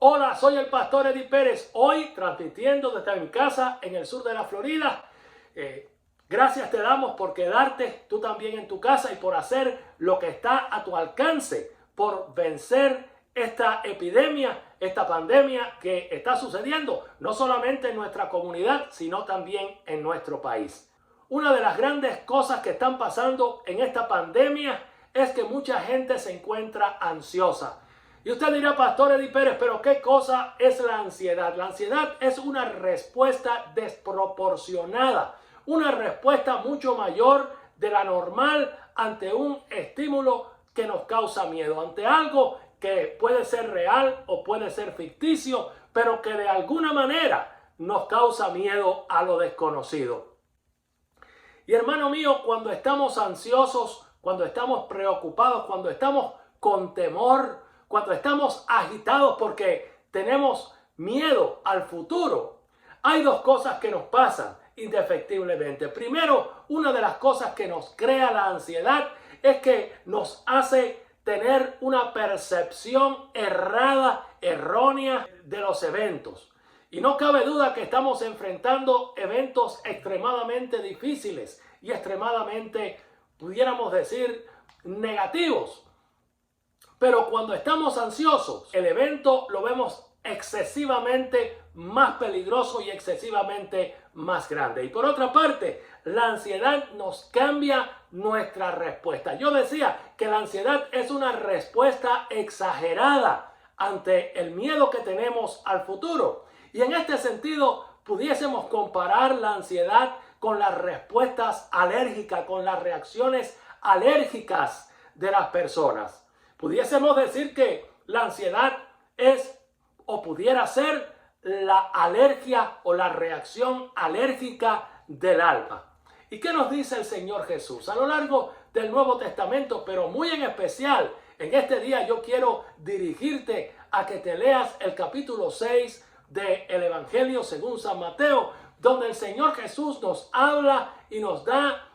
Hola, soy el pastor Eddie Pérez, hoy transmitiendo desde mi casa en el sur de la Florida. Gracias te damos por quedarte tú también en tu casa y por hacer lo que está a tu alcance, por vencer esta epidemia, esta pandemia que está sucediendo no solamente en nuestra comunidad, sino también en nuestro país. Una de las grandes cosas que están pasando en esta pandemia es que mucha gente se encuentra ansiosa. Y usted dirá, pastor Eddie Pérez, pero ¿qué cosa es la ansiedad? La ansiedad es una respuesta desproporcionada, una respuesta mucho mayor de la normal ante un estímulo que nos causa miedo, ante algo que puede ser real o puede ser ficticio, pero que de alguna manera nos causa miedo a lo desconocido. Y hermano mío, cuando estamos ansiosos, cuando estamos preocupados, cuando estamos con temor, cuando estamos agitados porque tenemos miedo al futuro, hay dos cosas que nos pasan indefectiblemente. Primero, una de las cosas que nos crea la ansiedad es que nos hace tener una percepción errada, errónea de los eventos. Y no cabe duda que estamos enfrentando eventos extremadamente difíciles y extremadamente, pudiéramos decir, negativos. Pero cuando estamos ansiosos, el evento lo vemos excesivamente más peligroso y excesivamente más grande. Y por otra parte, la ansiedad nos cambia nuestra respuesta. Yo decía que la ansiedad es una respuesta exagerada ante el miedo que tenemos al futuro. Y en este sentido, pudiésemos comparar la ansiedad con las respuestas alérgicas, con las reacciones alérgicas de las personas. Pudiésemos decir que la ansiedad es o pudiera ser la alergia o la reacción alérgica del alma. ¿Y qué nos dice el Señor Jesús? A lo largo del Nuevo Testamento, pero muy en especial, en este día yo quiero dirigirte a que te leas el capítulo 6 del Evangelio según San Mateo, donde el Señor Jesús nos habla y nos da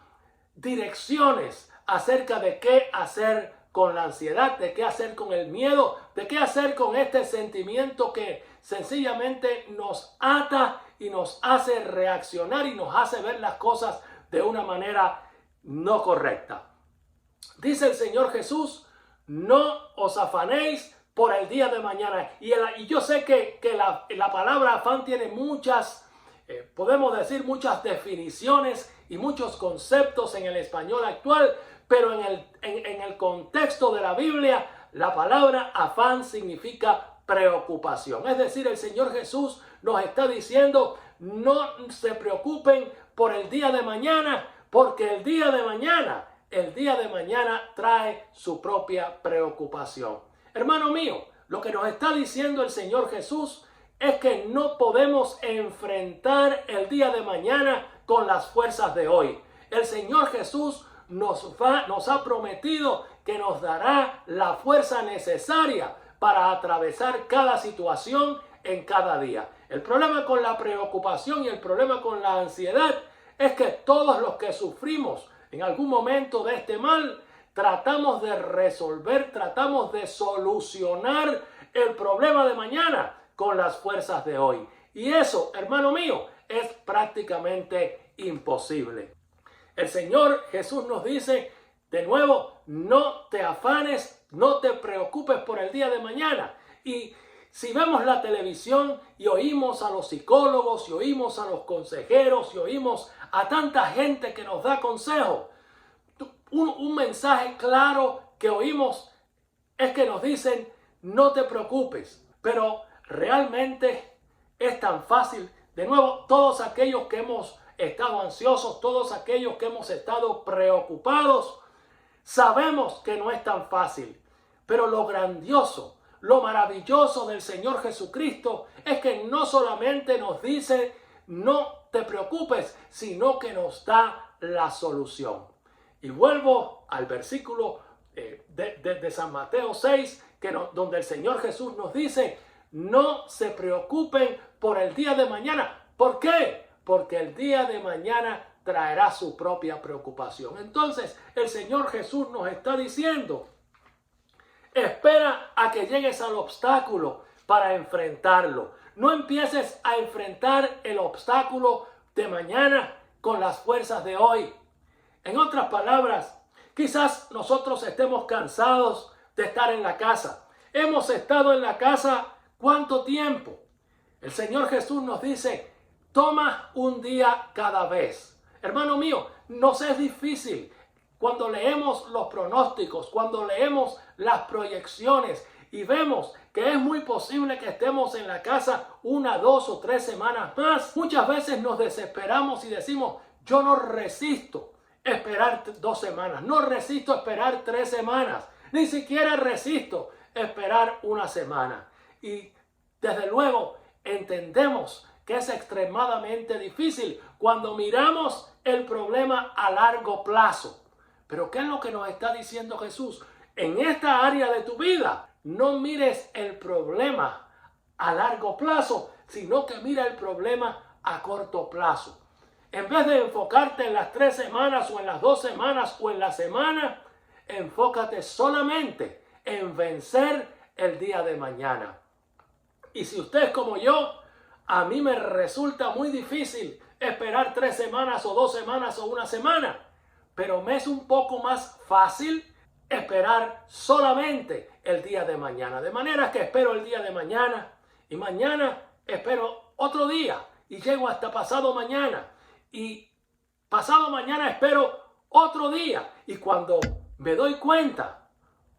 direcciones acerca de qué hacer con la ansiedad, de qué hacer con el miedo, de qué hacer con este sentimiento que sencillamente nos ata y nos hace reaccionar y nos hace ver las cosas de una manera no correcta. Dice el Señor Jesús, no os afanéis por el día de mañana. Y yo sé que la palabra afán tiene muchas, podemos decir muchas definiciones y muchos conceptos en el español actual, pero en el contexto de la Biblia, la palabra afán significa preocupación. Es decir, el Señor Jesús nos está diciendo, no se preocupen por el día de mañana, porque el día de mañana trae su propia preocupación. Hermano mío, lo que nos está diciendo el Señor Jesús es que no podemos enfrentar el día de mañana con las fuerzas de hoy. El Señor Jesús nos ha prometido que nos dará la fuerza necesaria para atravesar cada situación en cada día. El problema con la preocupación y el problema con la ansiedad es que todos los que sufrimos en algún momento de este mal, tratamos de resolver, tratamos de solucionar el problema de mañana con las fuerzas de hoy. Y eso, hermano mío, es prácticamente imposible. El Señor Jesús nos dice, de nuevo, no te afanes, no te preocupes por el día de mañana. Y si vemos la televisión y oímos a los psicólogos, y oímos a los consejeros, y oímos a tanta gente que nos da consejos, un mensaje claro que oímos es que nos dicen, no te preocupes. Pero realmente es tan fácil. De nuevo, todos aquellos que hemos estado ansiosos, todos aquellos que hemos estado preocupados, sabemos que no es tan fácil. Pero lo grandioso, lo maravilloso del Señor Jesucristo es que no solamente nos dice no te preocupes, sino que nos da la solución. Y vuelvo al versículo de San Mateo 6, donde el Señor Jesús nos dice, no se preocupen por el día de mañana. ¿Por qué? Porque el día de mañana traerá su propia preocupación. Entonces, el Señor Jesús nos está diciendo, espera a que llegues al obstáculo para enfrentarlo. No empieces a enfrentar el obstáculo de mañana con las fuerzas de hoy. En otras palabras, quizás nosotros estemos cansados de estar en la casa. Hemos estado en la casa ¿cuánto tiempo? El Señor Jesús nos dice, toma un día cada vez. Hermano mío, nos es difícil cuando leemos los pronósticos, cuando leemos las proyecciones y vemos que es muy posible que estemos en la casa 1, 2 o 3 semanas más. Muchas veces nos desesperamos y decimos, yo no resisto esperar 2 semanas, no resisto esperar 3 semanas, ni siquiera resisto esperar 1 semana. Y desde luego entendemos que es extremadamente difícil cuando miramos el problema a largo plazo. Pero ¿qué es lo que nos está diciendo Jesús? En esta área de tu vida, no mires el problema a largo plazo, sino que mira el problema a corto plazo. En vez de enfocarte en las 3 semanas o en las 2 semanas o en la semana, enfócate solamente en vencer el día de mañana. Y si usted es como yo, a mí me resulta muy difícil esperar 3 semanas o 2 semanas o 1 semana. Pero me es un poco más fácil esperar solamente el día de mañana. De manera que espero el día de mañana y mañana espero otro día y llego hasta pasado mañana. Y pasado mañana espero otro día. Y cuando me doy cuenta,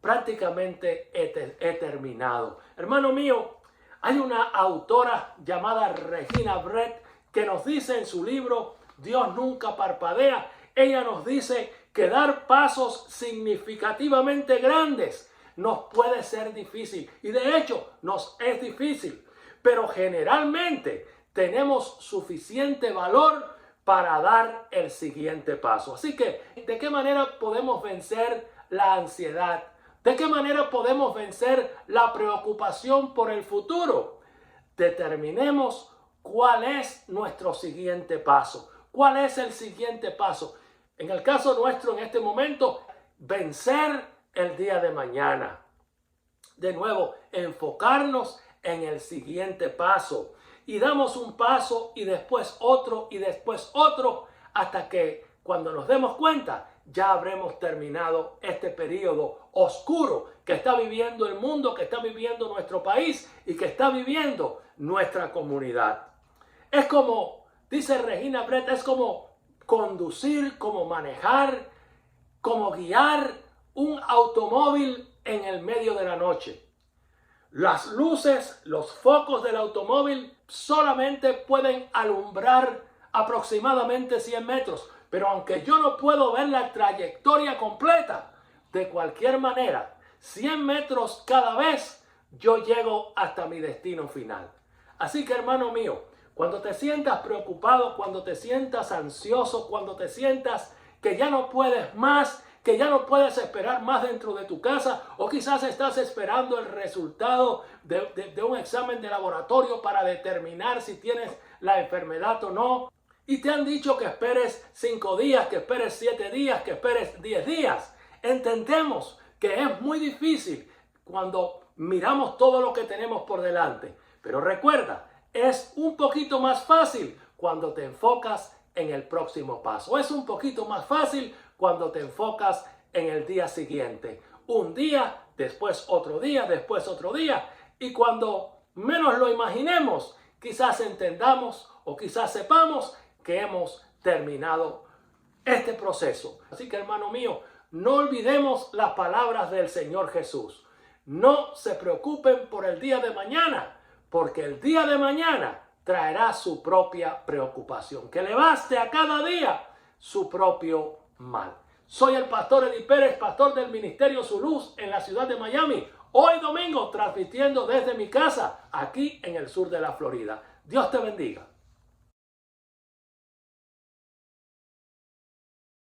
prácticamente he terminado. Hermano mío, hay una autora llamada Regina Brett que nos dice en su libro Dios nunca parpadea. Ella nos dice que dar pasos significativamente grandes nos puede ser difícil. Y de hecho nos es difícil. Pero generalmente tenemos suficiente valor para dar el siguiente paso. Así que, ¿de qué manera podemos vencer la ansiedad? ¿De qué manera podemos vencer la preocupación por el futuro? Determinemos cuál es nuestro siguiente paso. ¿Cuál es el siguiente paso? En el caso nuestro, en este momento, vencer el día de mañana. De nuevo, enfocarnos en el siguiente paso. Y damos un paso y después otro y después otro, hasta que cuando nos demos cuenta, ya habremos terminado este periodo oscuro que está viviendo el mundo, que está viviendo nuestro país y que está viviendo nuestra comunidad. Es como, dice Regina Brett, es como conducir, como manejar, como guiar un automóvil en el medio de la noche. Las luces, los focos del automóvil solamente pueden alumbrar aproximadamente 100 metros. Pero aunque yo no puedo ver la trayectoria completa, de cualquier manera, 100 metros cada vez, yo llego hasta mi destino final. Así que, hermano mío, cuando te sientas preocupado, cuando te sientas ansioso, cuando te sientas que ya no puedes más, que ya no puedes esperar más dentro de tu casa, o quizás estás esperando el resultado de un examen de laboratorio para determinar si tienes la enfermedad o no, y te han dicho que esperes 5 días, que esperes 7 días, que esperes 10 días. Entendemos que es muy difícil cuando miramos todo lo que tenemos por delante. Pero recuerda, es un poquito más fácil cuando te enfocas en el próximo paso. Es un poquito más fácil cuando te enfocas en el día siguiente. Un día, después otro día, después otro día. Y cuando menos lo imaginemos, quizás entendamos o quizás sepamos que hemos terminado este proceso. Así que, hermano mío, no olvidemos las palabras del Señor Jesús. No se preocupen por el día de mañana, porque el día de mañana traerá su propia preocupación. Que le baste a cada día su propio mal. Soy el pastor Eddie Pérez, pastor del Ministerio Su Luz en la ciudad de Miami. Hoy domingo transmitiendo desde mi casa, aquí en el sur de la Florida. Dios te bendiga.